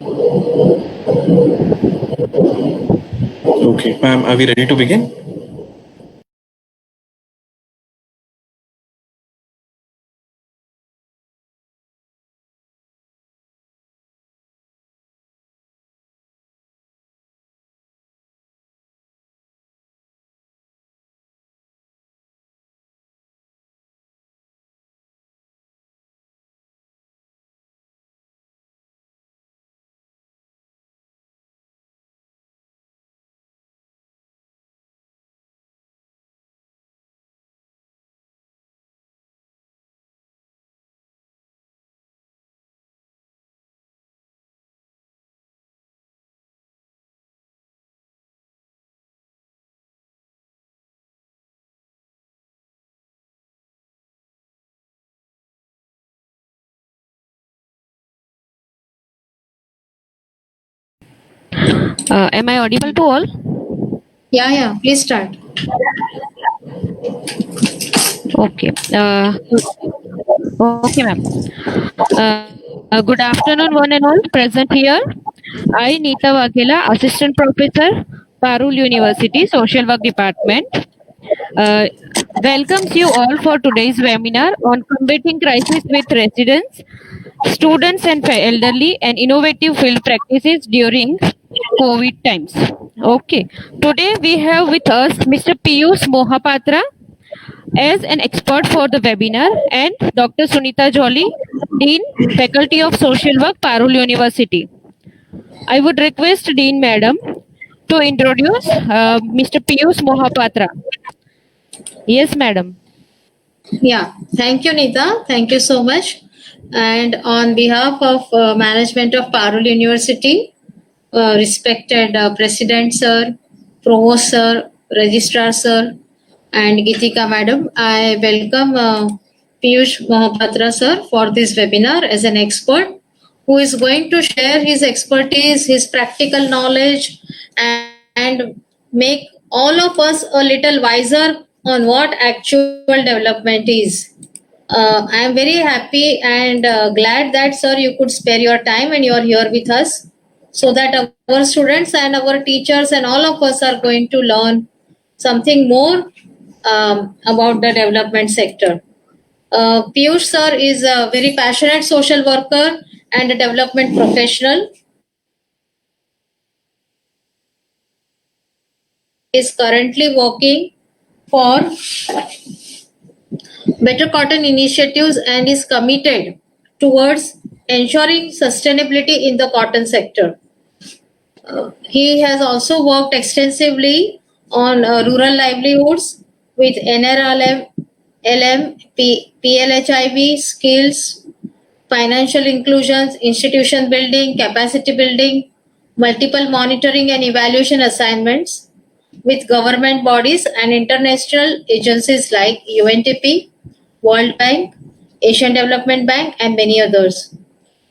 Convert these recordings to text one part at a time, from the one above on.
Okay, ma'am, are we ready to begin? Am I audible to all? Yeah, please start. Okay. Okay, ma'am. Good afternoon, one and all present here. I, Neeta Waghela, Assistant Professor, Parul University, Social Work Department, uh, welcomes you all for today's webinar on combating crisis with residents, students, and elderly and innovative field practices during COVID times. Okay. Today we have with us Mr. Piyush Mohapatra as an expert for the webinar and Dr. Sunita Jolly, Dean, Faculty of Social Work, Parul University. I would request Dean Madam to introduce Mr. Piyush Mohapatra. Yes, Madam. Yeah, thank you, Nita. Thank you so much. And on behalf of management of Parul University, respected President Sir, Provost Sir, Registrar Sir, and Gitika Madam, I welcome Piyush Mohapatra Sir for this webinar as an expert who is going to share his expertise, his practical knowledge, and make all of us a little wiser on what actual development is. I am very happy and glad that, sir, you could spare your time and you are here with us so that our students and our teachers and all of us are going to learn something more about the development sector. Piyush sir is a very passionate social worker and a development professional. He is currently working for Better Cotton initiatives and is committed towards ensuring sustainability in the cotton sector. He has also worked extensively on rural livelihoods with NRLM, LM, PLHIB, skills, financial inclusions, institution building, capacity building, multiple monitoring and evaluation assignments with government bodies and international agencies like UNDP, World Bank, Asian Development Bank, and many others.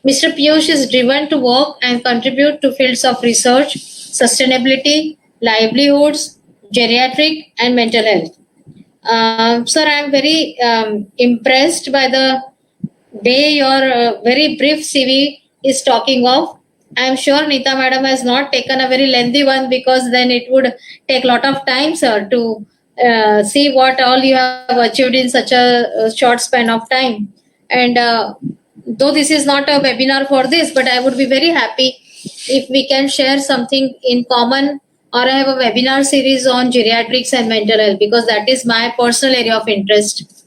Mr. Piyush is driven to work and contribute to fields of research, sustainability, livelihoods, geriatric, and mental health. Sir, I am very impressed by the way your very brief CV is talking of. I am sure Neeta madam has not taken a very lengthy one because then it would take a lot of time, sir, to see what all you have achieved in such a short span of time. And though this is not a webinar for this, but I would be very happy if we can share something in common, or I have a webinar series on geriatrics and mental health because that is my personal area of interest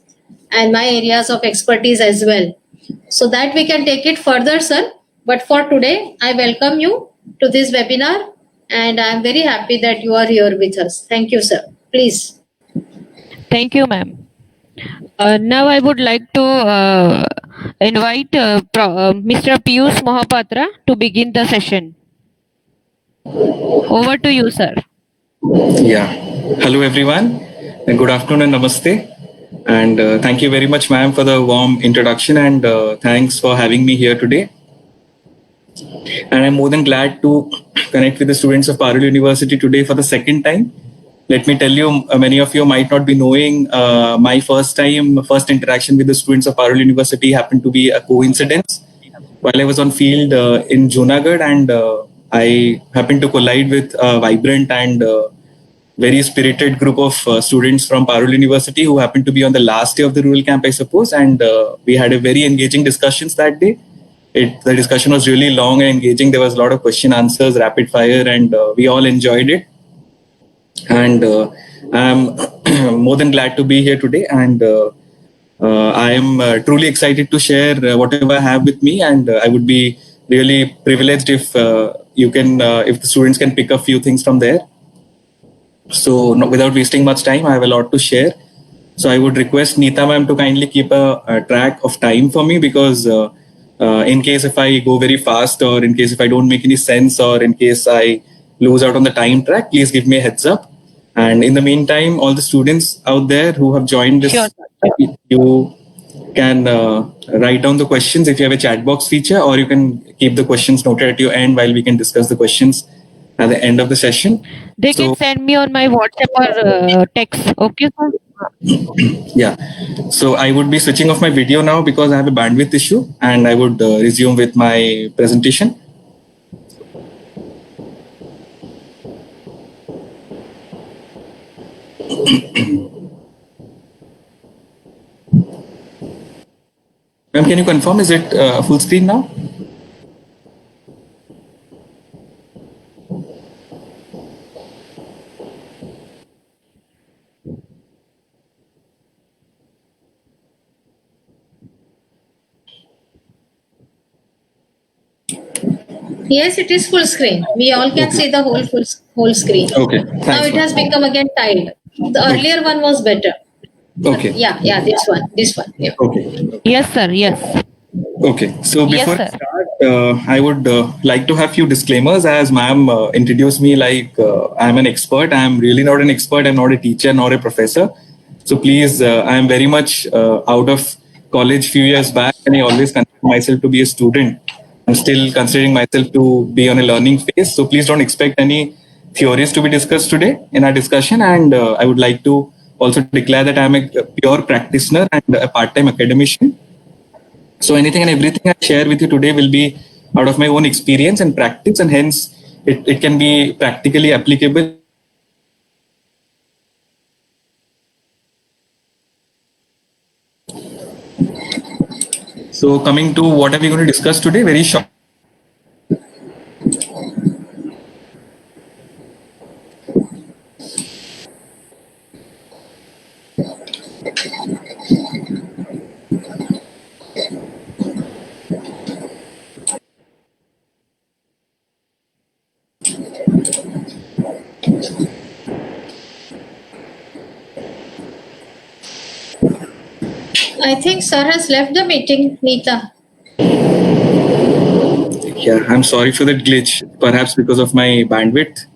and my areas of expertise as well. So that we can take it further, sir. But for today, I welcome you to this webinar and I am very happy that you are here with us. Thank you, sir. Please. Thank you, ma'am. Now I would like to invite Mr. Piyush Mohapatra to begin the session. Over to you, sir. Yeah. Hello, everyone. And good afternoon and namaste. And thank you very much, ma'am, for the warm introduction. And thanks for having me here today. And I'm more than glad to connect with the students of Parul University today for the second time. Let me tell you, many of you might not be knowing my first interaction with the students of Parul University happened to be a coincidence. while I was on field in Junagadh, and I happened to collide with a vibrant and very spirited group of students from Parul University who happened to be on the last day of the rural camp, I suppose, and we had a very engaging discussions that day. The discussion was really long and engaging. There was a lot of question answers, rapid fire, and we all enjoyed it. And I'm more than glad to be here today, and I am truly excited to share whatever I have with me, and I would be really privileged if if the students can pick a few things from there. So, without wasting much time, I have a lot to share. So, I would request Neeta ma'am to kindly keep a track of time for me, because in case if I go very fast, or in case if I don't make any sense, or in case I lose out on the time track, please give me a heads up. And in the meantime, all the students out there who have joined this, Sure. you can write down the questions if you have a chat box feature, or you can keep the questions noted at your end while we can discuss the questions at the end of the session. They can send me on my WhatsApp or text. Okay, sir? Yeah. So I would be switching off my video now because I have a bandwidth issue, and I would resume with my presentation. Ma'am, can you confirm, is it full screen now? Yes, it is full screen. We all can see the whole screen. Okay. Now Thanks, it has ma'am. become again tiled. The earlier one was better. Okay. Yeah, this one. Yeah. Okay. Yes, sir. Yes. Okay. So Yes, before sir. I start, I would like to have few disclaimers, as ma'am introduced me like I'm an expert. I'm really not an expert. I'm not a teacher, nor a professor. So please, I am very much out of college few years back, and I always consider myself to be a student. I'm still considering myself to be on a learning phase. So please don't expect any theories to be discussed today in our discussion. And I would like to also declare that I'm a pure practitioner and a part-time academician. So anything and everything I share with you today will be out of my own experience and practice, and hence it can be practically applicable. So coming to what are we going to discuss today, very short. I think sir has left the meeting, Neeta. Yeah, I'm sorry for that glitch, perhaps because of my bandwidth.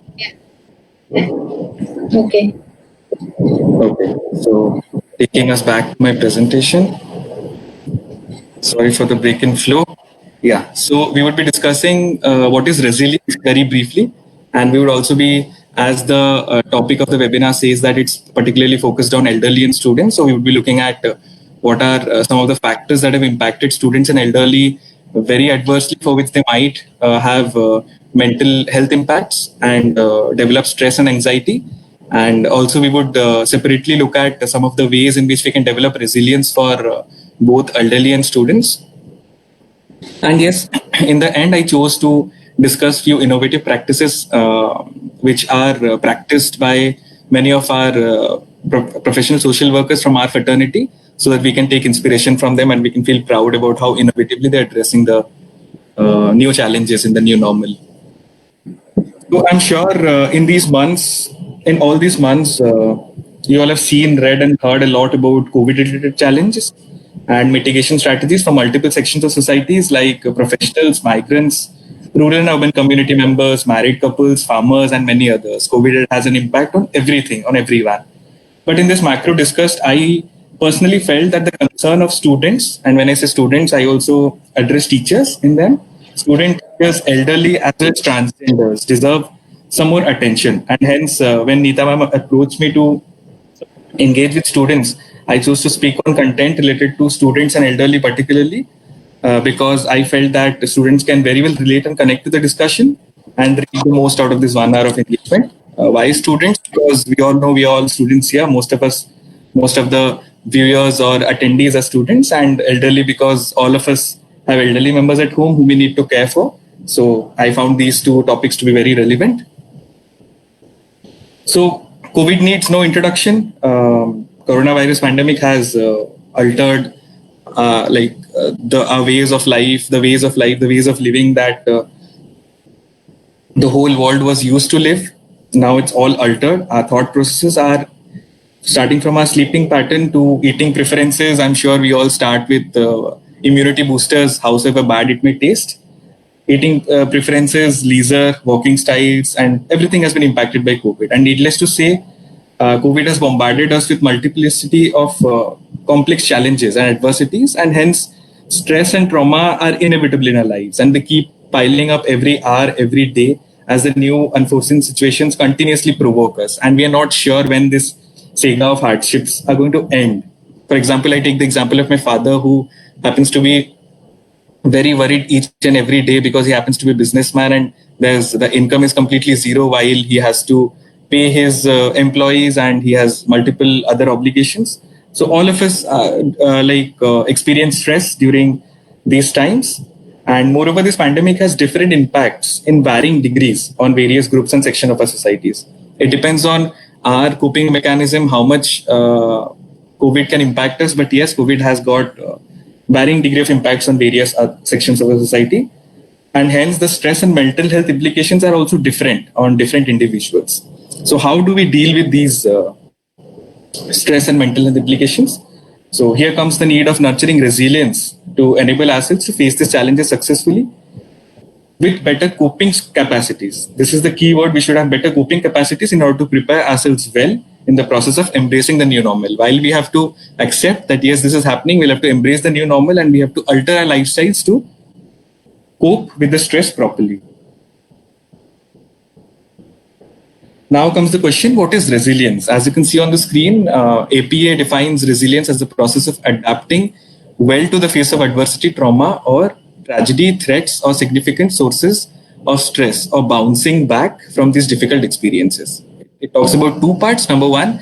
Okay. Okay, so taking us back to my presentation. Sorry for the break in flow. Yeah, so we would be discussing what is resilience very briefly, and we would also be, as the topic of the webinar says, that it's particularly focused on elderly and students. So we would be looking at what are some of the factors that have impacted students and elderly very adversely, for which they might have mental health impacts and develop stress and anxiety. And also, we would separately look at some of the ways in which we can develop resilience for both elderly and students. And yes, in the end, I chose to discuss few innovative practices which are practiced by many of our professional social workers from our fraternity, so that we can take inspiration from them and we can feel proud about how innovatively they're addressing the new challenges in the new normal. So I'm sure in all these months, you all have seen, read, and heard a lot about COVID-related challenges and mitigation strategies from multiple sections of societies like professionals, migrants, rural and urban community members, married couples, farmers, and many others. COVID has an impact on everything, on everyone. But in this macro discussed, I personally felt that the concern of students, and when I say students, I also address teachers in them. Student teachers, elderly as well as transgenders deserve some more attention. And hence, when Neeta ma'am approached me to engage with students, I chose to speak on content related to students and elderly particularly. because I felt that the students can very well relate and connect to the discussion and read the most out of this 1 hour of engagement. Why students? Because we all know we are all students here. Most of us, most of the viewers or attendees are students, and elderly because all of us have elderly members at home whom we need to care for. So I found these two topics to be very relevant. So COVID needs no introduction. Coronavirus pandemic has altered our ways of life, the ways of living that the whole world was used to live. Now it's all altered. Our thought processes are starting from our sleeping pattern to eating preferences. I'm sure we all start with immunity boosters, however bad it may taste. Eating preferences, leisure, walking styles, and everything has been impacted by COVID. And needless to say, COVID has bombarded us with multiplicity of complex challenges and adversities, and hence stress and trauma are inevitable in our lives, and they keep piling up every hour, every day, as the new unforeseen situations continuously provoke us, and we are not sure when this saga of hardships are going to end. For example, I take the example of my father, who happens to be very worried each and every day because he happens to be a businessman, and the income is completely zero while he has to pay his employees and he has multiple other obligations. So all of us experience stress during these times, and moreover, this pandemic has different impacts in varying degrees on various groups and sections of our societies. It depends on our coping mechanism, how much COVID can impact us. But yes, COVID has got varying degree of impacts on various sections of the society, and hence the stress and mental health implications are also different on different individuals. So how do we deal with these stress and mental health implications? So here comes the need of nurturing resilience to enable ourselves to face these challenges successfully with better coping capacities. This is the key word. We should have better coping capacities in order to prepare ourselves well in the process of embracing the new normal. While we have to accept that, yes, this is happening, we'll have to embrace the new normal, and we have to alter our lifestyles to cope with the stress properly. Now comes the question, what is resilience? As you can see on the screen, APA defines resilience as the process of adapting well to the face of adversity, trauma, or tragedy, threats, or significant sources of stress, or bouncing back from these difficult experiences. It talks about two parts. Number one,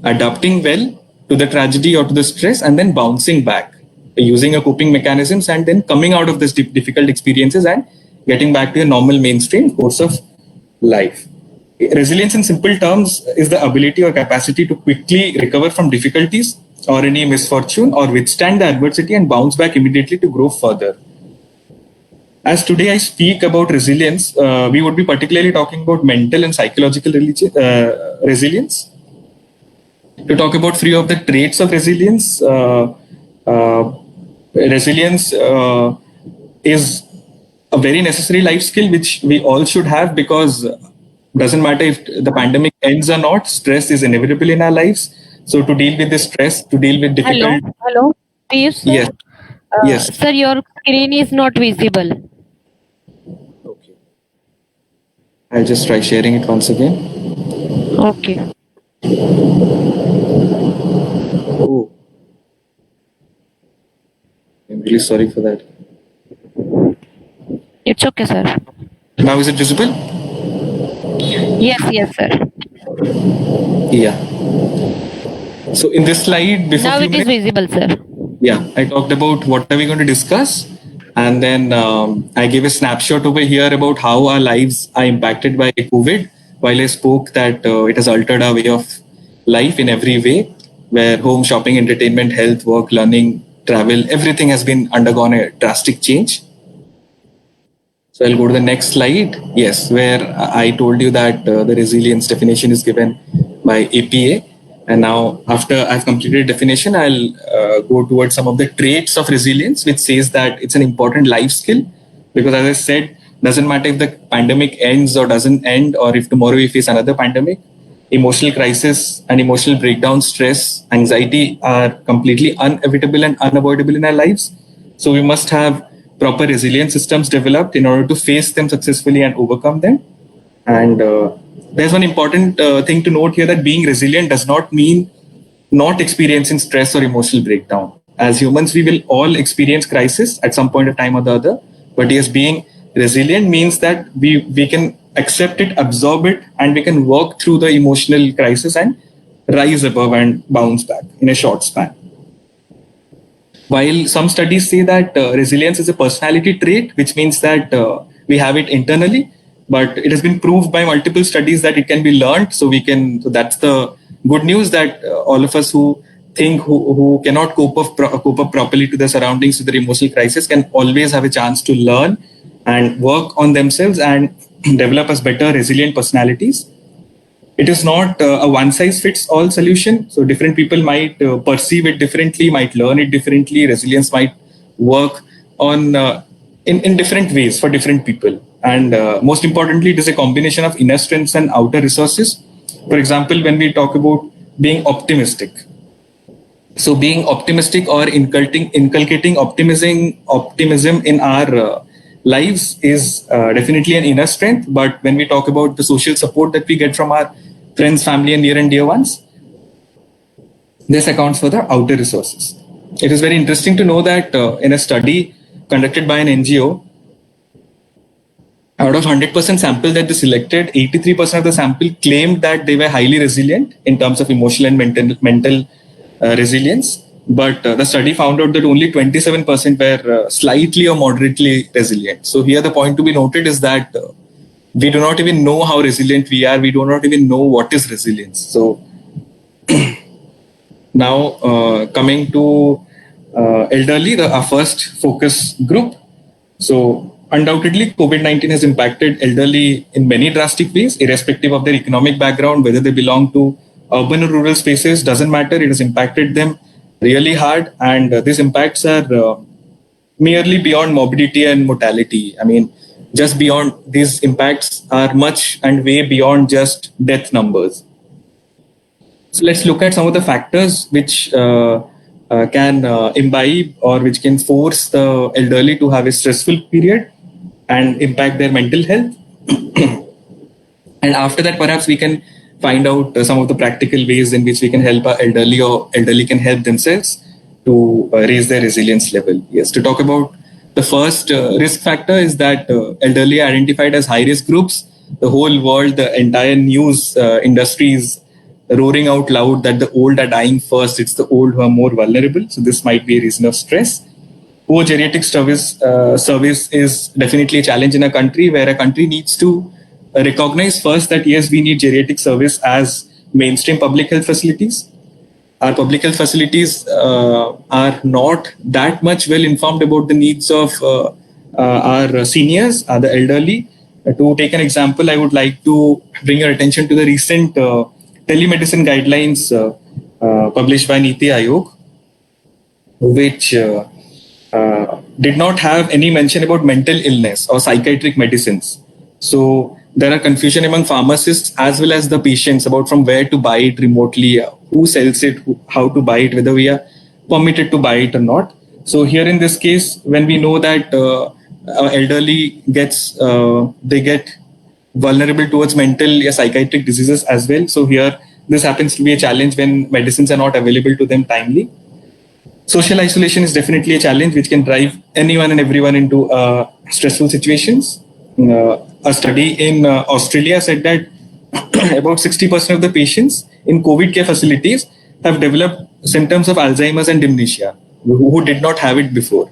adapting well to the tragedy or to the stress, and then bouncing back using a coping mechanisms, and then coming out of these difficult experiences and getting back to a normal mainstream course of life. Resilience in simple terms is the ability or capacity to quickly recover from difficulties or any misfortune, or withstand the adversity and bounce back immediately to grow further. As today I speak about resilience, we would be particularly talking about mental and psychological resilience. To talk about three of the traits of resilience, resilience is a very necessary life skill which we all should have, because doesn't matter if the pandemic ends or not, stress is inevitable in our lives. So to deal with the stress, to deal with difficult... Hello, Piyush sir. Yes. Yes. Sir, your screen is not visible. Okay. I'll just try sharing it once again. Okay. Oh. I'm really sorry for that. It's okay, sir. Now is it visible? Yes, sir. Yeah. So in this slide, before Now it is visible, sir. Yeah, I talked about what are we going to discuss, and then I gave a snapshot over here about how our lives are impacted by COVID, while I spoke that it has altered our way of life in every way, where home, shopping, entertainment, health, work, learning, travel, everything has been undergone a drastic change. So I'll go to the next slide. Yes, where I told you that the resilience definition is given by APA. And now, after I've completed definition, I'll go towards some of the traits of resilience, which says that it's an important life skill. Because as I said, doesn't matter if the pandemic ends or doesn't end, or if tomorrow we face another pandemic, emotional crisis and emotional breakdown, stress, anxiety are completely inevitable and unavoidable in our lives. So we must have proper resilience systems developed in order to face them successfully and overcome them. And there's one important thing to note here, that being resilient does not mean not experiencing stress or emotional breakdown. As humans, we will all experience crisis at some point of time or the other. But yes, being resilient means that we can accept it, absorb it, and we can work through the emotional crisis and rise above and bounce back in a short span. While some studies say that resilience is a personality trait, which means that we have it internally, but it has been proved by multiple studies that it can be learned. So we can. So that's the good news, that all of us who think who cannot cope up properly to their surroundings, to their emotional crisis, can always have a chance to learn and work on themselves and develop as better resilient personalities. It is not a one size fits all solution. So different people might perceive it differently, might learn it differently. Resilience might work on in different ways for different people. And most importantly, it is a combination of inner strengths and outer resources. For example, when we talk about being optimistic, so being optimistic or inculcating optimism in our lives is definitely an inner strength. But when we talk about the social support that we get from our friends, family, and near and dear ones, this accounts for the outer resources. It is very interesting to know that in a study conducted by an NGO, out of 100% sample that they selected, 83% of the sample claimed that they were highly resilient in terms of emotional and mental resilience. But the study found out that only 27% were slightly or moderately resilient. So here the point to be noted is that we do not even know how resilient we are. We do not even know what is resilience. So now coming to elderly, our first focus group. So undoubtedly, COVID-19 has impacted elderly in many drastic ways, irrespective of their economic background, whether they belong to urban or rural spaces, doesn't matter. It has impacted them really hard. And these impacts are merely beyond morbidity and mortality. I mean, just beyond, these impacts are much and way beyond just death numbers. So let's look at some of the factors which can imbibe or which can force the elderly to have a stressful period and impact their mental health. And after that, perhaps we can find out some of the practical ways in which we can help our elderly, or elderly can help themselves to raise their resilience level. Yes, to talk about the first risk factor is that elderly are identified as high risk groups. The whole world, the entire news industry is roaring out loud that the old are dying first. It's the old who are more vulnerable. So this might be a reason of stress. Poor geriatric service is definitely a challenge in a country, where a country needs to recognize first that yes, we need geriatric service as mainstream public health facilities. Our public health facilities are not that much well informed about the needs of our seniors, the elderly. To take an example, I would like to bring your attention to the recent telemedicine guidelines published by Niti Aayog, which did not have any mention about mental illness or psychiatric medicines. So there are confusion among pharmacists as well as the patients about from where to buy it remotely, who sells it, how to buy it, whether we are permitted to buy it or not. So here in this case, when we know that elderly they get vulnerable towards mental or psychiatric diseases as well. So here, this happens to be a challenge when medicines are not available to them timely. Social isolation is definitely a challenge which can drive anyone and everyone into stressful situations. A study in Australia said that about 60% of the patients in COVID care facilities have developed symptoms of Alzheimer's and dementia, who did not have it before.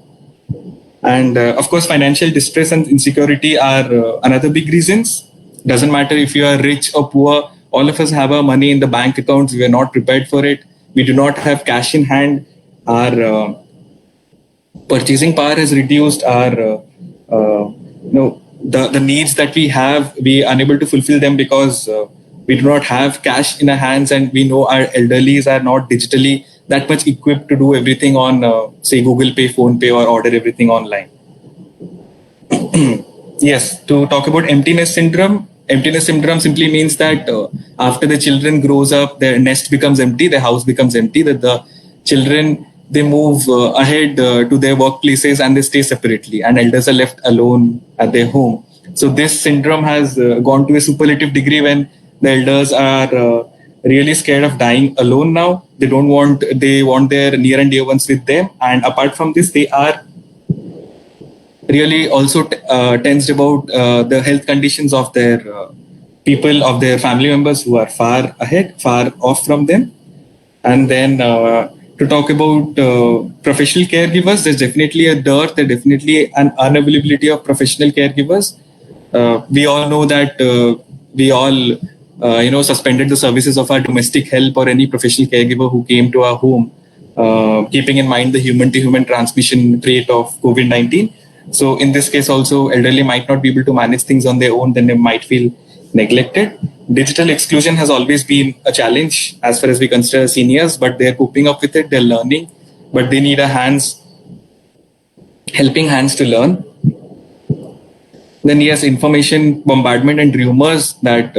And of course, financial distress and insecurity are another big reasons. Doesn't matter if you are rich or poor, all of us have our money in the bank accounts. We are not prepared for it. We do not have cash in hand. Our purchasing power has reduced. Our the needs that we have, we are unable to fulfill them because we do not have cash in our hands, and we know our elderlies are not digitally that much equipped to do everything on, say, Google Pay, Phone Pay, or order everything online. Yes, to talk about emptiness syndrome. Emptiness syndrome simply means that after the children grows up, their nest becomes empty, their house becomes empty, that the children, they move ahead to their workplaces and they stay separately, and elders are left alone at their home. So this syndrome has gone to a superlative degree when the elders are really scared of dying alone now. They want their near and dear ones with them. And apart from this, they are really also tensed about the health conditions of their people, of their family members who are far off from them. And then to talk about professional caregivers, there's definitely a dearth, there's definitely an unavailability of professional caregivers. We all know that we all, suspended the services of our domestic help or any professional caregiver who came to our home, keeping in mind the human-to-human transmission rate of COVID-19. So in this case, also elderly might not be able to manage things on their own, then they might feel neglected. Digital exclusion has always been a challenge as far as we consider seniors, but they're coping up with it, they're learning, but they need helping hands to learn. Then yes, information bombardment and rumors that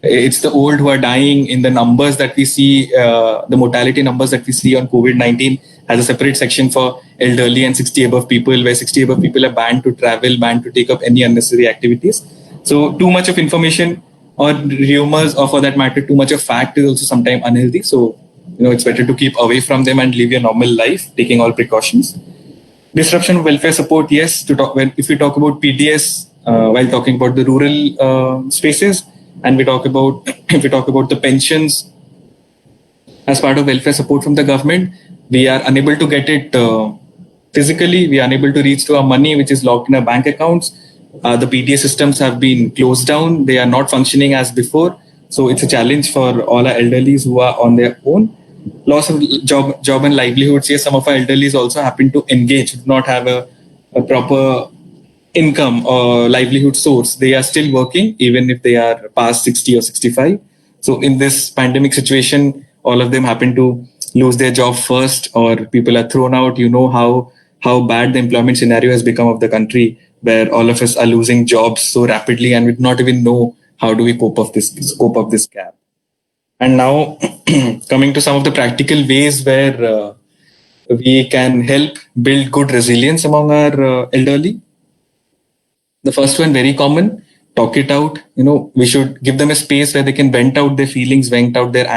it's the old who are dying. In the numbers that we see, the mortality numbers that we see on COVID-19 has a separate section for elderly and 60 above people, where 60 above people are banned to travel, banned to take up any unnecessary activities. So too much of information or rumors, or for that matter, too much of fact is also sometimes unhealthy. So, it's better to keep away from them and live your normal life, taking all precautions. Disruption of welfare support, yes. If we talk about PDS, while talking about the rural spaces, and if we talk about the pensions as part of welfare support from the government, we are unable to get it physically. We are unable to reach to our money, which is locked in our bank accounts. The PDS systems have been closed down. They are not functioning as before. So it's a challenge for all our elderlies who are on their own. Loss of job and livelihoods. Yes, some of our elderlies also happen to engage, do not have a proper income or livelihood source. They are still working even if they are past 60 or 65. So in this pandemic situation, all of them happen to lose their job first, or people are thrown out. You know how bad the employment scenario has become of the country, where all of us are losing jobs so rapidly and we do not even know how do we cope up this gap. And now coming to some of the practical ways where we can help build good resilience among our elderly. The first one, very common, talk it out. We should give them a space where they can vent out their feelings, vent out their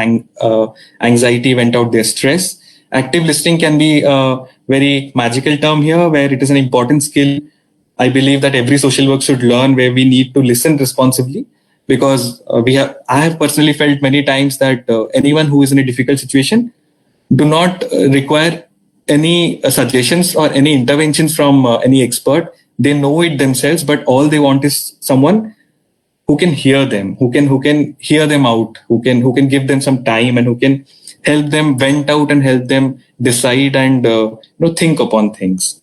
anxiety, vent out their stress. Active listening can be a very magical term here, where it is an important skill I believe that every social work should learn, where we need to listen responsibly, because I have personally felt many times that anyone who is in a difficult situation do not require any suggestions or any interventions from any expert. They know it themselves, but all they want is someone who can hear them, who can hear them out, who can give them some time, and who can help them vent out and help them decide and think upon things.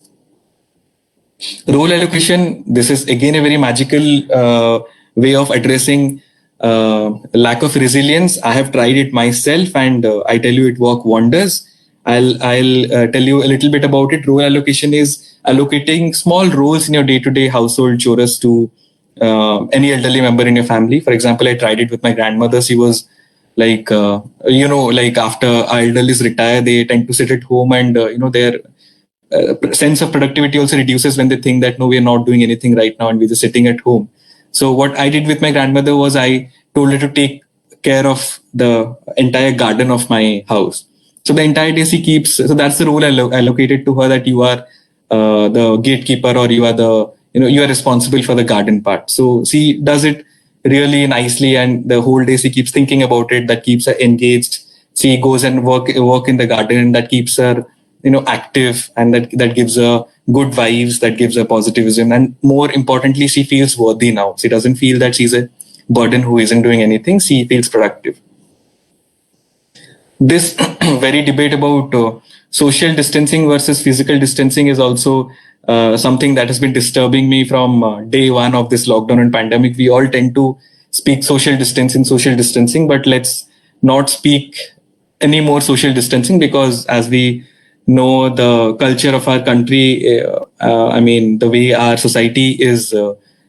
Role allocation, this is again a very magical way of addressing lack of resilience. I have tried it myself, and I tell you, it works wonders. I'll tell you a little bit about it. Role allocation is allocating small roles in your day-to-day household chores to any elderly member in your family. For example, I tried it with my grandmother. She was like, after our elderlies retire, they tend to sit at home, and their sense of productivity also reduces when they think that no, we are not doing anything right now and we're just sitting at home. So what I did with my grandmother was I told her to take care of the entire garden of my house. So the entire day she keeps, so that's the role I allocated to her, that you are the gatekeeper, or you are you are responsible for the garden part. So she does it really nicely, and the whole day she keeps thinking about it. That keeps her engaged. She goes and work in the garden, and that keeps her active, and that gives her good vibes, that gives her positivism, and more importantly, she feels worthy now. She doesn't feel that she's a burden who isn't doing anything. She feels productive. This very debate about social distancing versus physical distancing is also something that has been disturbing me from day one of this lockdown and pandemic. We all tend to speak social distancing, but let's not speak any more social distancing, because as we know, the culture of our country, the way our society is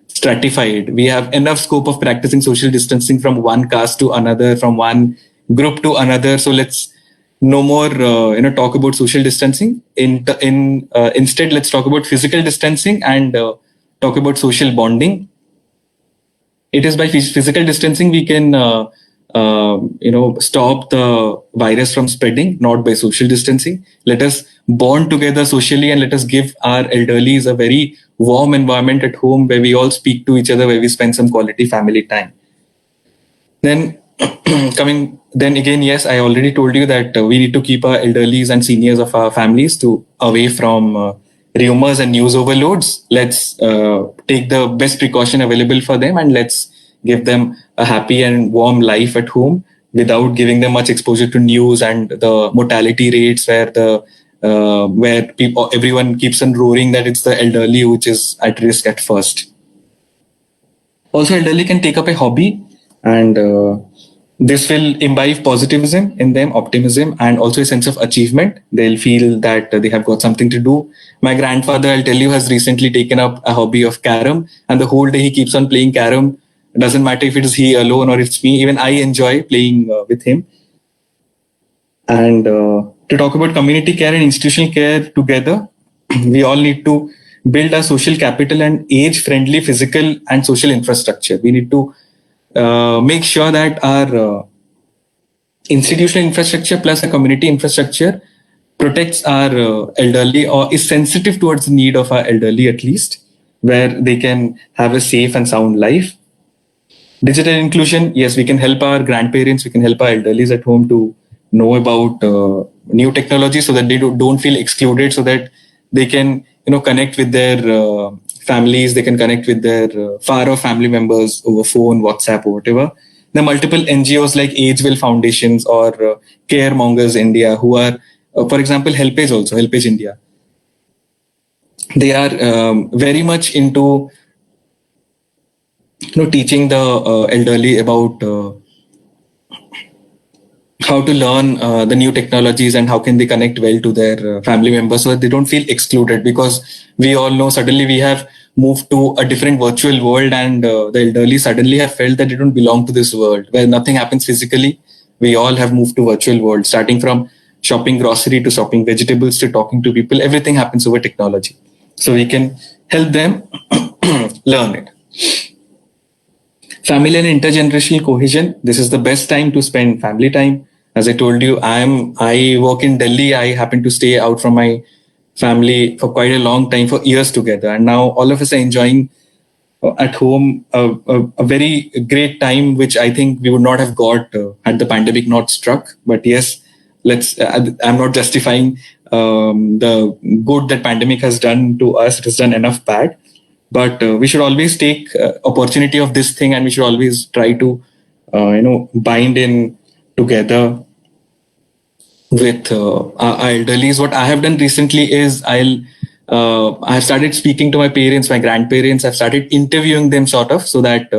stratified, we have enough scope of practicing social distancing from one caste to another, from one group to another. So let's no more talk about social distancing. Instead, let's talk about physical distancing and talk about social bonding. It is by physical distancing we can stop the virus from spreading, not by social distancing. Let us bond together socially, and let us give our elderlies a very warm environment at home where we all speak to each other, where we spend some quality family time. Then then again, yes, I already told you that we need to keep our elderlies and seniors of our families to away from rumors and news overloads. Let's take the best precaution available for them, and let's give them a happy and warm life at home without giving them much exposure to news and the mortality rates where people, everyone keeps on roaring that it's the elderly which is at risk at first. Also, elderly can take up a hobby, and this will imbibe positivism in them, optimism, and also a sense of achievement. They'll feel that they have got something to do. My grandfather, I'll tell you, has recently taken up a hobby of carom, and the whole day he keeps on playing carom. It doesn't matter if it is he alone or it's me. Even I enjoy playing with him. And to talk about community care and institutional care together, we all need to build a social capital and age-friendly physical and social infrastructure. We need to make sure that our institutional infrastructure plus a community infrastructure protects our elderly, or is sensitive towards the need of our elderly at least, where they can have a safe and sound life. Digital inclusion, yes, we can help our grandparents, we can help our elderlies at home to know about new technology so that they don't feel excluded, so that they can connect with their families, they can connect with their far off family members over phone, WhatsApp, or whatever. There are multiple NGOs like Agewell Foundations or Caremongers India, who are, for example, Helpage also, Helpage India. They are very much into teaching the elderly about how to learn the new technologies and how can they connect well to their family members so that they don't feel excluded, because we all know suddenly we have moved to a different virtual world, and the elderly suddenly have felt that they don't belong to this world where nothing happens physically. We all have moved to virtual world, starting from shopping grocery to shopping vegetables to talking to people. Everything happens over technology, so we can help them learn it. Family and intergenerational cohesion. This is the best time to spend family time. As I told you, I work in Delhi. I happen to stay out from my family for quite a long time, for years together. And now all of us are enjoying at home a very great time, which I think we would not have got had the pandemic not struck. But yes, I'm not justifying the good that pandemic has done to us. It has done enough bad. But we should always take opportunity of this thing, and we should always try to, bind in together with our elderlies. What I have done recently is I have started speaking to my parents, my grandparents. I've started interviewing them, sort of, so that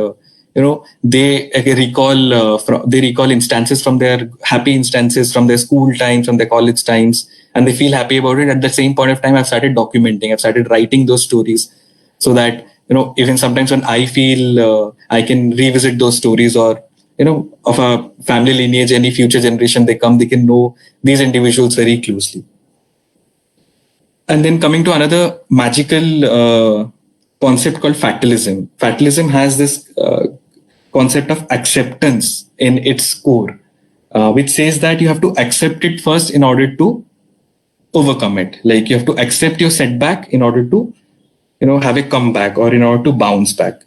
they recall instances from their happy instances from their school times, from their college times, and they feel happy about it. At the same point of time, I've started documenting. I've started writing those stories, so that even sometimes when I feel I can revisit those stories, or of a family lineage, any future generation they can know these individuals very closely. And then coming to another magical concept called fatalism. Fatalism has this concept of acceptance in its core, which says that you have to accept it first in order to overcome it. Like, you have to accept your setback in order to have a comeback, or in order to bounce back.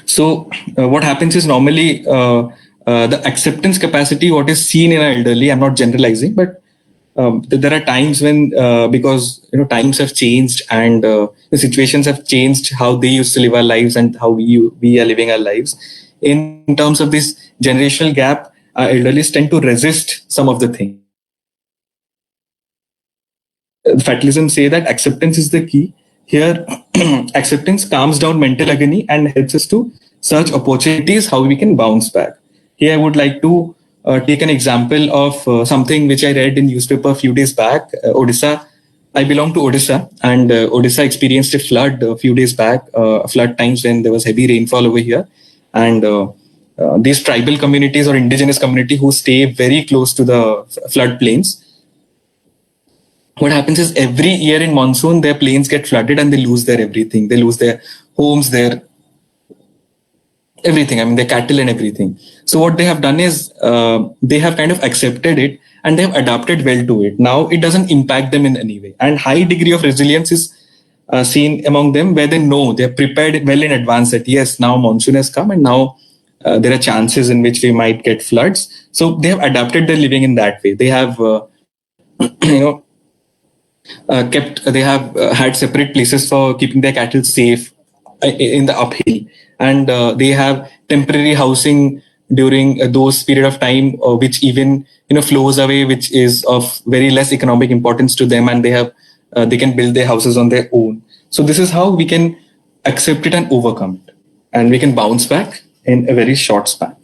So what happens is, normally the acceptance capacity, what is seen in an elderly, I'm not generalizing, but there are times when because times have changed, and the situations have changed, how they used to live our lives and how we are living our lives. In terms of this generational gap, elderlies tend to resist some of the things. Fatalism say that acceptance is the key. Here, acceptance calms down mental agony and helps us to search opportunities, how we can bounce back. Here, I would like to take an example of something which I read in newspaper a few days back. Odisha. I belong to Odisha, and Odisha experienced a flood a few days back, flood times when there was heavy rainfall over here. And these tribal communities or indigenous community who stay very close to the flood plains, what happens is, every year in monsoon, their plains get flooded and they lose their everything. They lose their homes, their everything. I mean, their cattle and everything. So what they have done is they have kind of accepted it and they have adapted well to it. Now it doesn't impact them in any way, and high degree of resilience is seen among them, where they know they're prepared well in advance that yes, now monsoon has come and now there are chances in which we might get floods. So they have adapted their living in that way. They have you know kept they have had separate places for keeping their cattle safe in the uphill, and they have temporary housing during those period of time which even flows away, which is of very less economic importance to them, and they can build their houses on their own. So this is how we can accept it and overcome it, and we can bounce back in a very short span.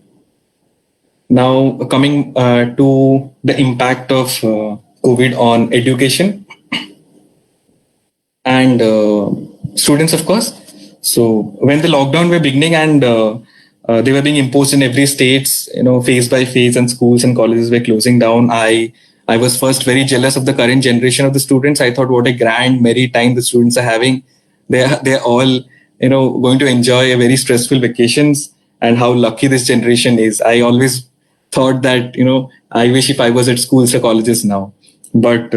Now coming to the impact of COVID on education and students, of course. So when the lockdown were beginning and they were being imposed in every states, phase by phase, and schools and colleges were closing down, I was first very jealous of the current generation of the students. I thought, what a grand, merry time the students are having. They're all, going to enjoy a very stressful vacations, and how lucky this generation is. I always thought that, I wish if I was at schools or colleges now. But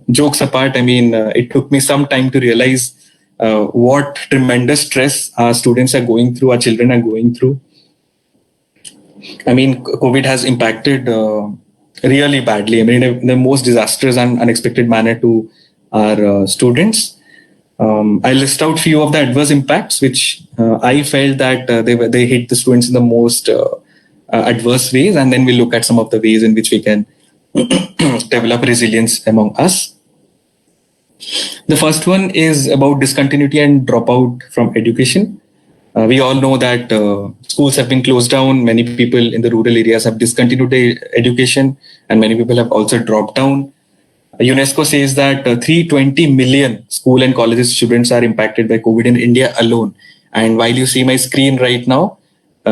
jokes apart, I mean, it took me some time to realize what tremendous stress our students are going through, our children are going through. I mean, COVID has impacted really badly. I mean, in the most disastrous and unexpected manner to our students. I list out few of the adverse impacts which I felt that they hit the students in the most adverse ways, and then we look at some of the ways in which we can develop resilience among us. The first one is about discontinuity and dropout from education. We all know that schools have been closed down. Many people in the rural areas have discontinued their education, and many people have also dropped down. UNESCO says that 320 million school and colleges students are impacted by COVID in India alone. And while you see my screen right now,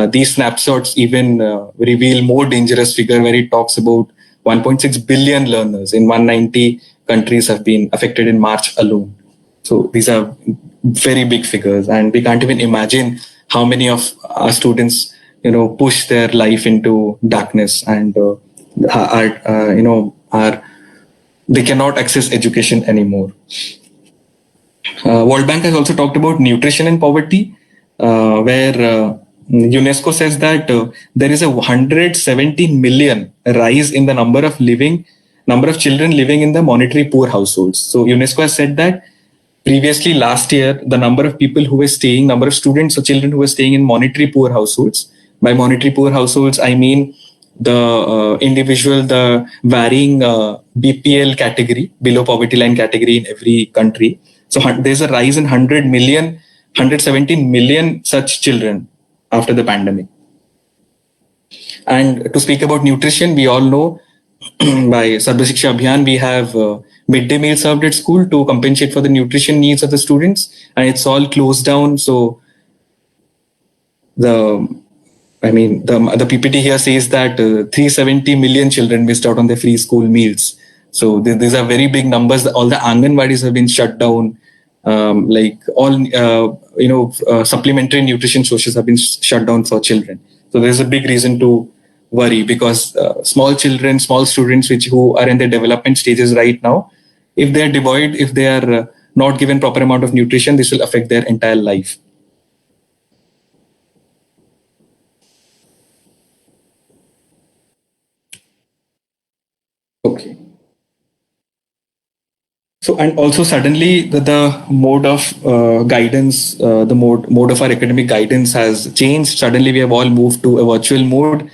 these snapshots even reveal more dangerous figure, where it talks about 1.6 billion learners in 190 countries have been affected in March alone. So these are very big figures, and we can't even imagine how many of our students, push their life into darkness and they cannot access education anymore. World Bank has also talked about nutrition and poverty, where UNESCO says that there is a 117 million rise in the number of children living in the monetary poor households. So UNESCO has said that previously last year, the number of students or children who were staying in monetary poor households. By monetary poor households, I mean the varying BPL category, below poverty line category in every country. So there's a rise in 117 million such children after the pandemic. And to speak about nutrition, we all know by Sarva Shiksha Abhiyan, we have midday meal served at school to compensate for the nutrition needs of the students, and it's all closed down. So the PPT here says that 370 million children missed out on their free school meals. So these are very big numbers. All the Anganwadis have been shut down. Supplementary nutrition sources have been shut down for children. So there's a big reason to worry, because small students who are in their development stages right now, if they are not given proper amount of nutrition, this will affect their entire life. Okay. So, and also suddenly the mode of guidance, the mode of our academic guidance has changed. Suddenly we have all moved to a virtual mode.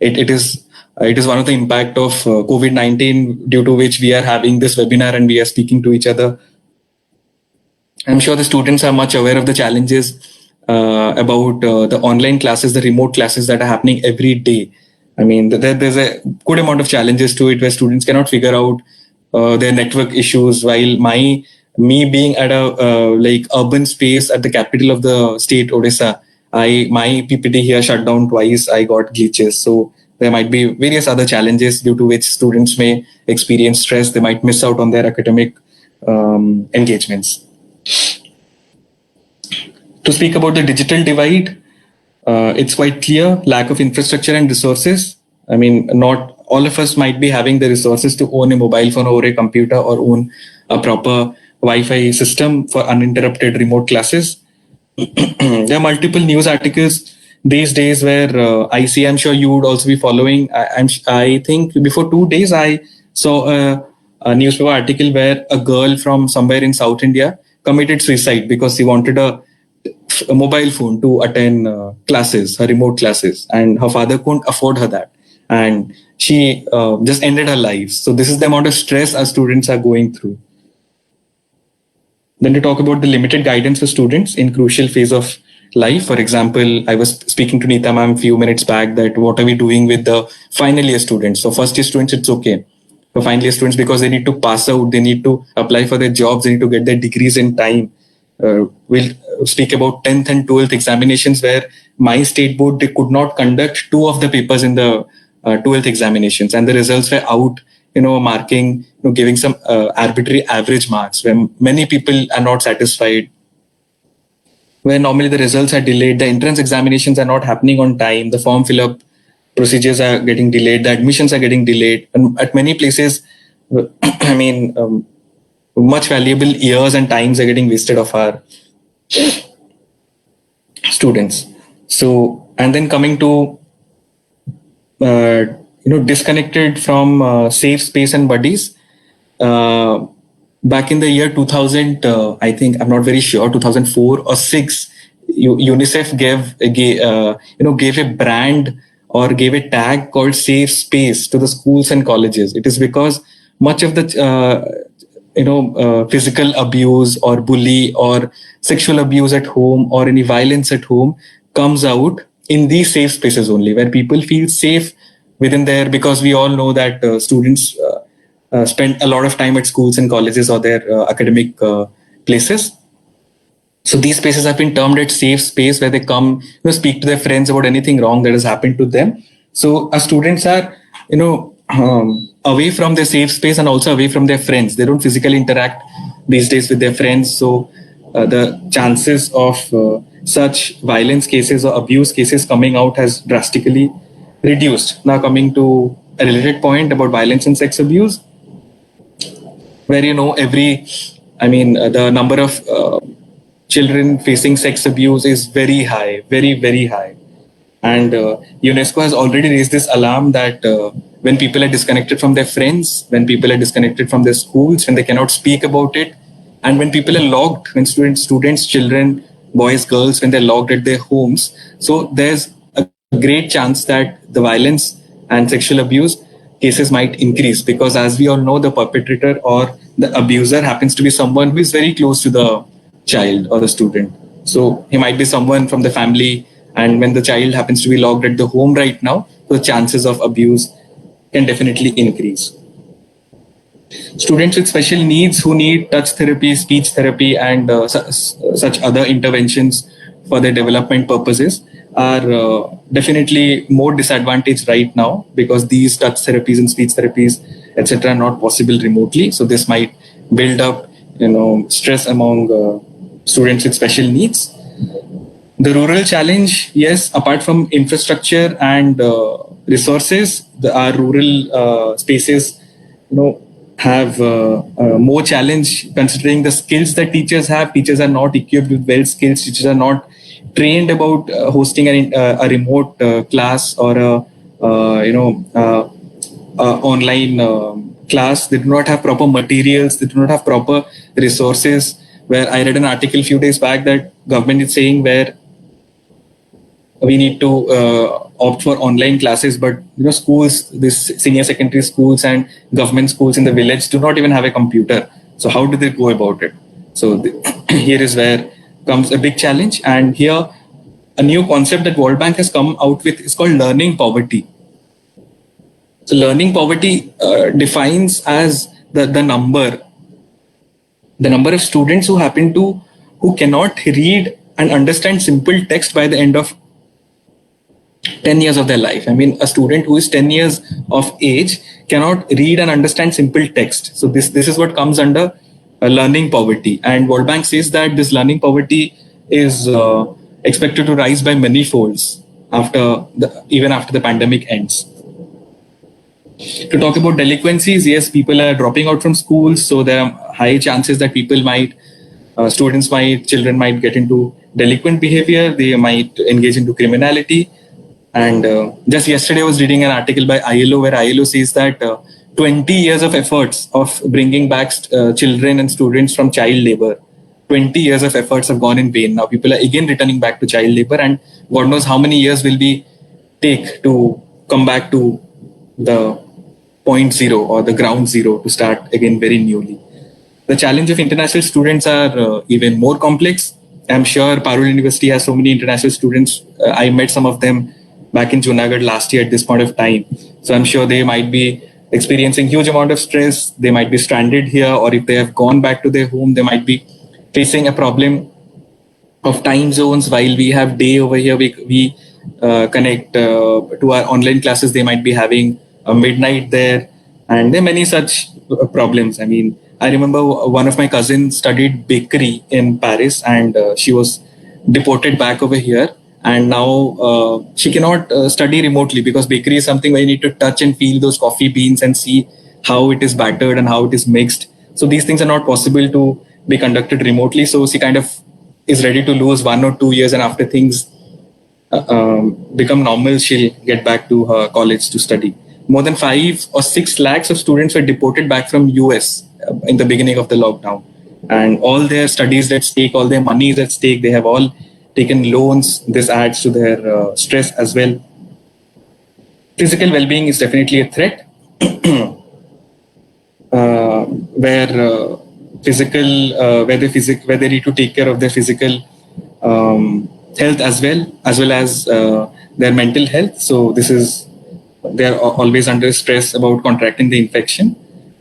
It is one of the impact of COVID-19, due to which we are having this webinar and we are speaking to each other. I'm sure the students are much aware of the challenges about the online classes, the remote classes that are happening every day. I mean, there's a good amount of challenges to it, where students cannot figure out their network issues, while me being at a urban space at the capital of the state, Odisha, my PPT here shut down twice. I got glitches. So there might be various other challenges due to which students may experience stress. They might miss out on their academic engagements. To speak about the digital divide, it's quite clear lack of infrastructure and resources. I mean, not all of us might be having the resources to own a mobile phone or a computer or own a proper Wi-Fi system for uninterrupted remote classes. There are multiple news articles these days where I see. I'm sure you would also be following. I think before 2 days I saw a newspaper article where a girl from somewhere in South India committed suicide because she wanted a mobile phone to attend classes, her remote classes, and her father couldn't afford her that, and she just ended her life. So this is the amount of stress our students are going through. Then to talk about the limited guidance for students in crucial phase of life. For example, I was speaking to Neeta ma'am a few minutes back that what are we doing with the final year students? So first year students, it's okay. For final year students, because they need to pass out, they need to apply for their jobs, they need to get their degrees in time. We'll speak about 10th and 12th examinations where my state board, they could not conduct two of the papers in the 12th examinations, and the results were out, marking, giving some arbitrary average marks where many people are not satisfied, where normally the results are delayed, the entrance examinations are not happening on time, the form fill up procedures are getting delayed, the admissions are getting delayed, and at many places, I mean, much valuable years and times are getting wasted of our students. So, and then coming to disconnected from safe space and buddies. Back in the year 2000, I think, I'm not very sure, 2004 or 6, UNICEF gave a brand or gave a tag called safe space to the schools and colleges. It is because much of the physical abuse or bully or sexual abuse at home or any violence at home comes out in these safe spaces only, where people feel safe within there, because we all know that students spend a lot of time at schools and colleges or their academic places. So these spaces have been termed as safe space, where they come, speak to their friends about anything wrong that has happened to them. So our students are, away from their safe space and also away from their friends. They don't physically interact these days with their friends. So the chances of such violence cases or abuse cases coming out has drastically reduced. Now coming to a related point about violence and sex abuse, where the number of children facing sex abuse is very high, very, very high. And UNESCO has already raised this alarm that when people are disconnected from their friends, when people are disconnected from their schools, when they cannot speak about it, and when people are locked, when students, children, boys, girls, when they're locked at their homes, so there's a great chance that the violence and sexual abuse cases might increase, because as we all know, the perpetrator or the abuser happens to be someone who is very close to the child or the student. So he might be someone from the family, and when the child happens to be locked at the home right now, the chances of abuse can definitely increase. Students with special needs who need touch therapy, speech therapy, and such other interventions for their development purposes are definitely more disadvantaged right now, because these touch therapies and speech therapies, etc., are not possible remotely. So this might build up, stress among students with special needs. The rural challenge, yes, apart from infrastructure and resources, our rural spaces, have more challenge, considering the skills that teachers have. Teachers are not equipped with well skills. Teachers are not trained about hosting a remote class or online class. They do not have proper materials. They do not have proper resources. Where I read an article a few days back that government is saying where we need to opt for online classes, but schools, this senior secondary schools and government schools in the village do not even have a computer. So how do they go about it? So here is where comes a big challenge. And here a new concept that World Bank has come out with is called learning poverty. So learning poverty defines as the number of students who cannot read and understand simple text by the end of 10 years of their life. I mean, a student who is 10 years of age cannot read and understand simple text. So this is what comes under learning poverty. And World Bank says that this learning poverty is expected to rise by many folds even after the pandemic ends. To talk about delinquencies, yes, people are dropping out from schools, so there are high chances that children might get into delinquent behavior. They might engage into criminality. And just yesterday, I was reading an article by ILO where ILO says that 20 years of efforts of bringing back children and students from child labor, 20 years of efforts have gone in vain. Now people are again returning back to child labor, and God knows how many years will be take to come back to the point zero or the ground zero to start again very newly. The challenge of international students are even more complex. I'm sure Parul University has so many international students. I met some of them back in Junagadh last year at this point of time. So I'm sure they might be experiencing huge amount of stress. They might be stranded here, or if they have gone back to their home, they might be facing a problem of time zones. While we have day over here, we connect to our online classes. They might be having a midnight there, and there are many such problems. I mean, I remember one of my cousins studied bakery in Paris, and she was deported back over here. And now she cannot study remotely because bakery is something where you need to touch and feel those coffee beans and see how it is battered and how it is mixed. So these things are not possible to be conducted remotely. So she kind of is ready to lose 1 or 2 years, and after things become normal, she'll get back to her college to study. More than 5 or 6 lakhs of students were deported back from US in the beginning of the lockdown, and all their studies at stake, all their money is at stake. They have all taken loans. This adds to their stress as well. Physical well-being is definitely a threat, where they need to take care of their physical health as well as their mental health. So they are always under stress about contracting the infection.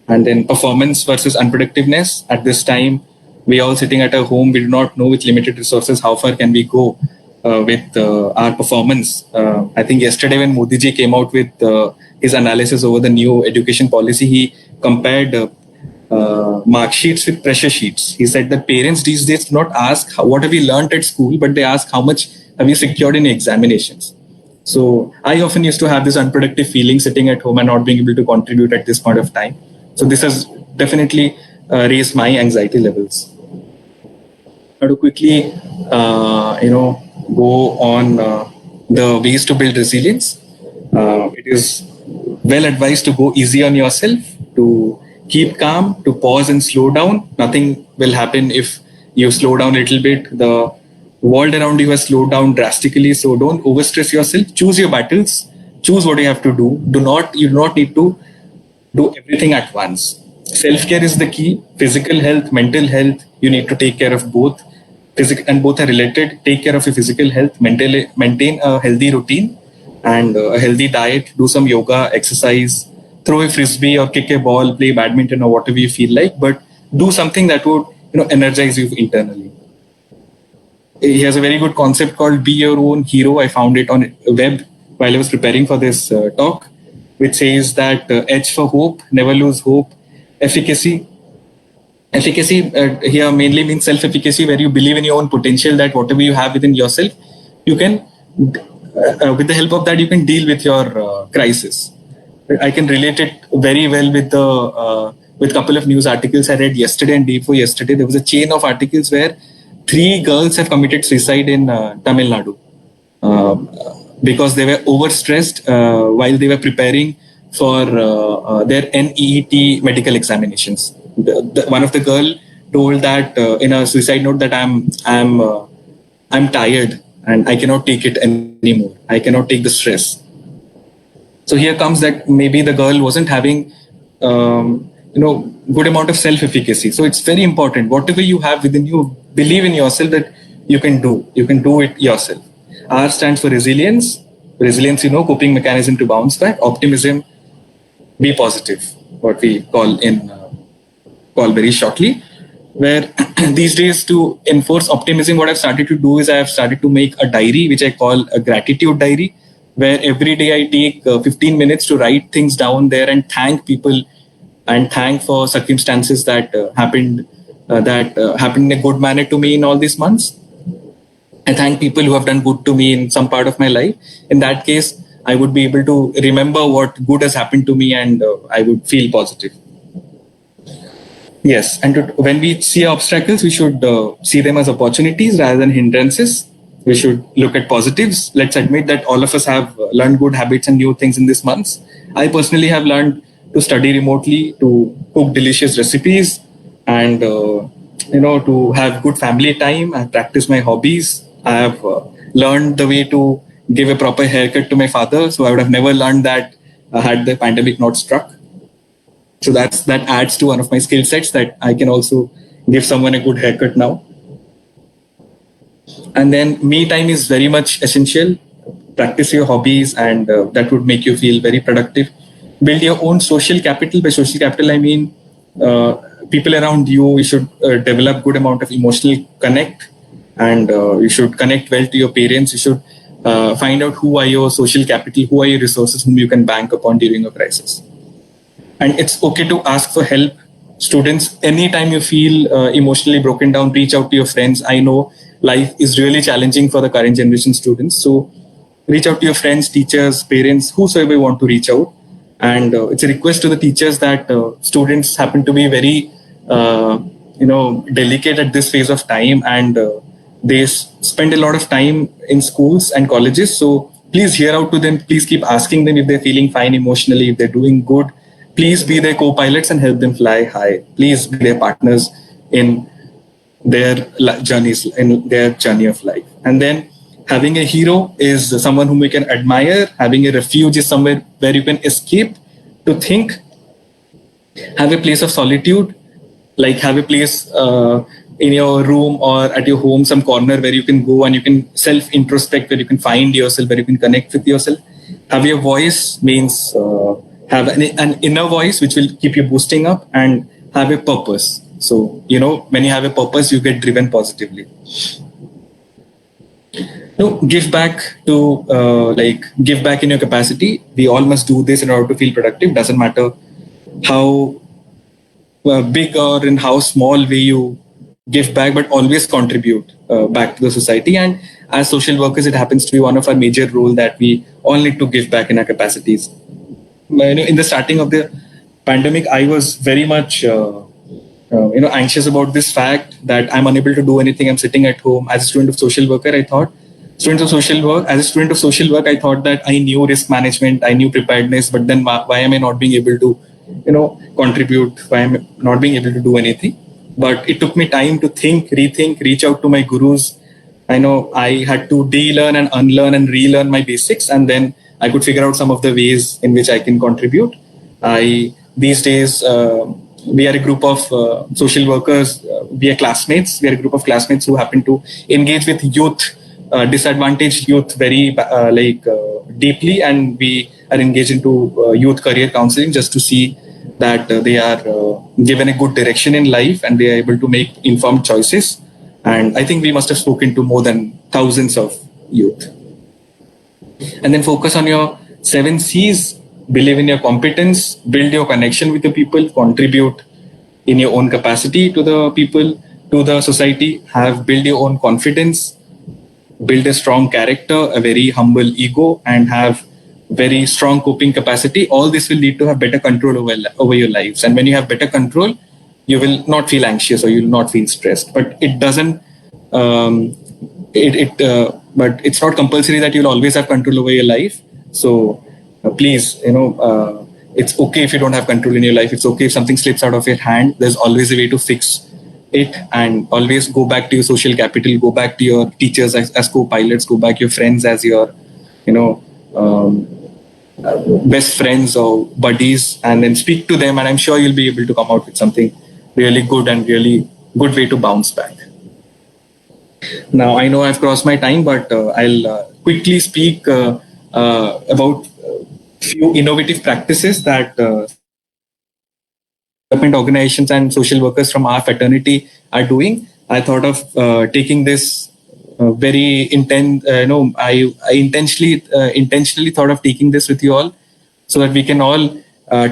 And then performance versus unproductiveness. At this time, we all sitting at our home. We do not know with limited resources how far can we go with our performance. I think yesterday when Modi ji came out with his analysis over the new education policy, he compared mark sheets with pressure sheets. He said that parents these days do not ask what have you learned at school, but they ask how much have you secured in examinations. So I often used to have this unproductive feeling sitting at home and not being able to contribute at this point of time. So this has definitely raised my anxiety levels. Now to quickly, go on the ways to build resilience. It is well advised to go easy on yourself, to keep calm, to pause and slow down. Nothing will happen if you slow down a little bit. The world around you has slowed down drastically, so don't overstress yourself. Choose your battles. Choose what you have to do. You do not need to do everything at once. Self-care is the key. Physical health, mental health, you need to take care of both. And both are related. Take care of your physical health, maintain a healthy routine and a healthy diet, do some yoga, exercise, throw a frisbee or kick a ball, play badminton or whatever you feel like, but do something that would energize you internally. He has a very good concept called Be Your Own Hero. I found it on web while I was preparing for this talk, which says that H for hope, never lose hope, efficacy. Efficacy here mainly means self-efficacy, where you believe in your own potential, that whatever you have within yourself, you can, with the help of that, you can deal with your crisis. I can relate it very well with a couple of news articles I read yesterday and day before yesterday. There was a chain of articles where 3 girls have committed suicide in Tamil Nadu because they were overstressed while they were preparing for their NEET medical examinations. One of the girl told that in a suicide note that I'm tired and I cannot take it anymore. I cannot take the stress. So here comes that maybe the girl wasn't having good amount of self-efficacy. So it's very important. Whatever you have within you, believe in yourself that you can do it yourself. R stands for resilience. Resilience, coping mechanism to bounce back. Optimism, be positive, what we call very shortly. Where these days, to enforce optimism, what I've started to do is I have started to make a diary, which I call a gratitude diary, where every day I take 15 minutes to write things down there and thank people and thank for circumstances that happened in a good manner to me in all these months. I thank people who have done good to me in some part of my life. In that case, I would be able to remember what good has happened to me, and I would feel positive. Yes, and when we see obstacles, we should see them as opportunities rather than hindrances. We should look at positives. Let's admit that all of us have learned good habits and new things in this month. I personally have learned to study remotely, to cook delicious recipes, and to have good family time. I practice my hobbies. I have learned the way to give a proper haircut to my father. So I would have never learned that had the pandemic not struck. So that adds to one of my skill sets, that I can also give someone a good haircut now. And then me time is very much essential. Practice your hobbies, and that would make you feel very productive. Build your own social capital. By social capital, I mean people around you. You should develop good amount of emotional connect, and you should connect well to your parents. You should find out who are your social capital, who are your resources, whom you can bank upon during a crisis. And it's okay to ask for help. Students, anytime you feel emotionally broken down, reach out to your friends. I know life is really challenging for the current generation students. So reach out to your friends, teachers, parents, whosoever you want to reach out. And it's a request to the teachers that students happen to be very, delicate at this phase of time, and they spend a lot of time in schools and colleges. So please hear out to them. Please keep asking them if they're feeling fine emotionally, if they're doing good. Please be their co-pilots and help them fly high. Please be their partners in their journeys, in their journey of life. And then having a hero is someone whom we can admire. Having a refuge is somewhere where you can escape to think. Have a place of solitude, like have a place in your room or at your home, some corner where you can go and you can self-introspect, where you can find yourself, where you can connect with yourself. Have your voice means have an inner voice which will keep you boosting up, and have a purpose. So, when you have a purpose, you get driven positively. Give back give back in your capacity. We all must do this in order to feel productive. Doesn't matter how big or in how small way you give back, but always contribute back to the society. And as social workers, it happens to be one of our major role that we all need to give back in our capacities. In the starting of the pandemic, I was very much anxious about this fact that I'm unable to do anything. I'm sitting at home. As a student of social work, I thought that I knew risk management, I knew preparedness, but then why am I not being able to, contribute? Why am I not being able to do anything? But it took me time to think, rethink, reach out to my gurus. I know I had to de-learn and unlearn and relearn my basics, and then I could figure out some of the ways in which I can contribute. These days, we are a group of social workers. We are classmates. We are a group of classmates who happen to engage with youth, disadvantaged youth, very deeply, and we are engaged into youth career counseling just to see that they are given a good direction in life and they are able to make informed choices. And I think we must have spoken to more than thousands of youth. And then focus on your 7 C's. Believe in your competence, build your connection with the people, contribute in your own capacity to the people, to the society, build your own confidence, build a strong character, a very humble ego, and have very strong coping capacity. All this will lead to have better control over your lives. And when you have better control, you will not feel anxious or you will not feel stressed. But it doesn't, but it's not compulsory that you'll always have control over your life. So please, it's okay if you don't have control in your life. It's okay if something slips out of your hand. There's always a way to fix it, and always go back to your social capital, go back to your teachers as co-pilots, go back to your friends as your, best friends or buddies, and then speak to them. And I'm sure you'll be able to come out with something really good and really good way to bounce back. Now, I know I've crossed my time, but I'll quickly speak about few innovative practices that development organizations and social workers from our fraternity are doing. I thought of taking this very intense. I intentionally thought of taking this with you all, so that we can all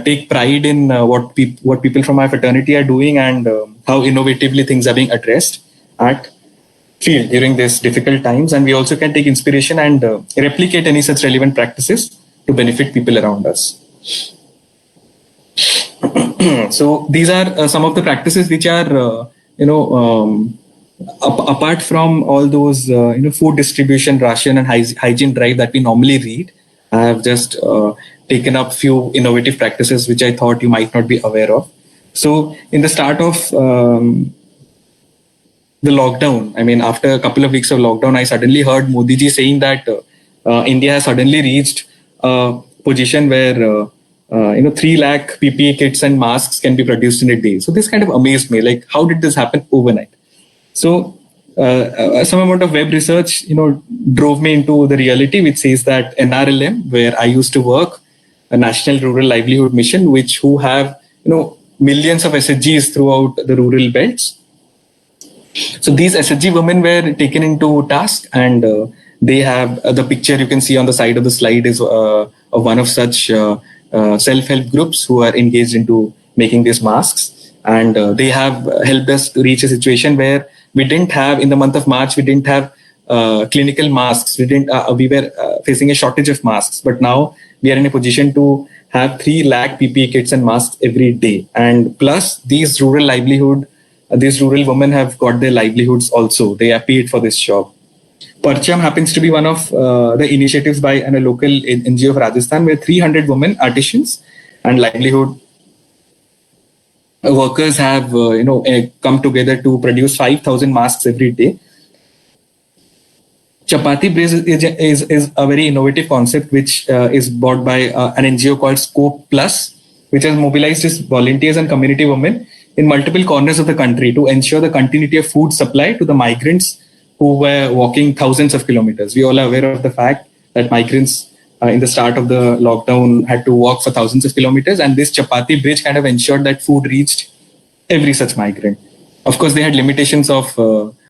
take pride in what people from our fraternity are doing, and how innovatively things are being addressed at field during these difficult times, and we also can take inspiration and replicate any such relevant practices to benefit people around us. So these are some of the practices which are apart from all those food distribution, ration and hygiene drive that we normally read. I have just taken up few innovative practices which I thought you might not be aware of. So in the start of the lockdown, I mean, after a couple of weeks of lockdown, I suddenly heard Modi ji saying that India has suddenly reached a position where 3 lakh PPE kits and masks can be produced in a day. So this kind of amazed me. Like, how did this happen overnight? So some amount of web research, drove me into the reality, which says that NRLM, where I used to work, a National Rural Livelihood Mission, who have millions of SHGs throughout the rural belts. So these SHG women were taken into task, and they have the picture you can see on the side of the slide is of one of such self-help groups who are engaged into making these masks, and they have helped us to reach a situation where we didn't have, in the month of March, we didn't have clinical masks. We were facing a shortage of masks, but now we are in a position to have 3 lakh PPE kits and masks every day. And plus these rural women have got their livelihoods also. They are paid for this job. Parcham happens to be one of the initiatives by a local NGO of Rajasthan, where 300 women artisans and livelihood workers have come together to produce 5,000 masks every day. Chapati Bridge is a very innovative concept which is brought by an NGO called Scope Plus, which has mobilized its volunteers and community women in multiple corners of the country to ensure the continuity of food supply to the migrants who were walking thousands of kilometers. We all are aware of the fact that migrants in the start of the lockdown had to walk for thousands of kilometers, and this Chapati Bridge kind of ensured that food reached every such migrant. Of course, they had limitations of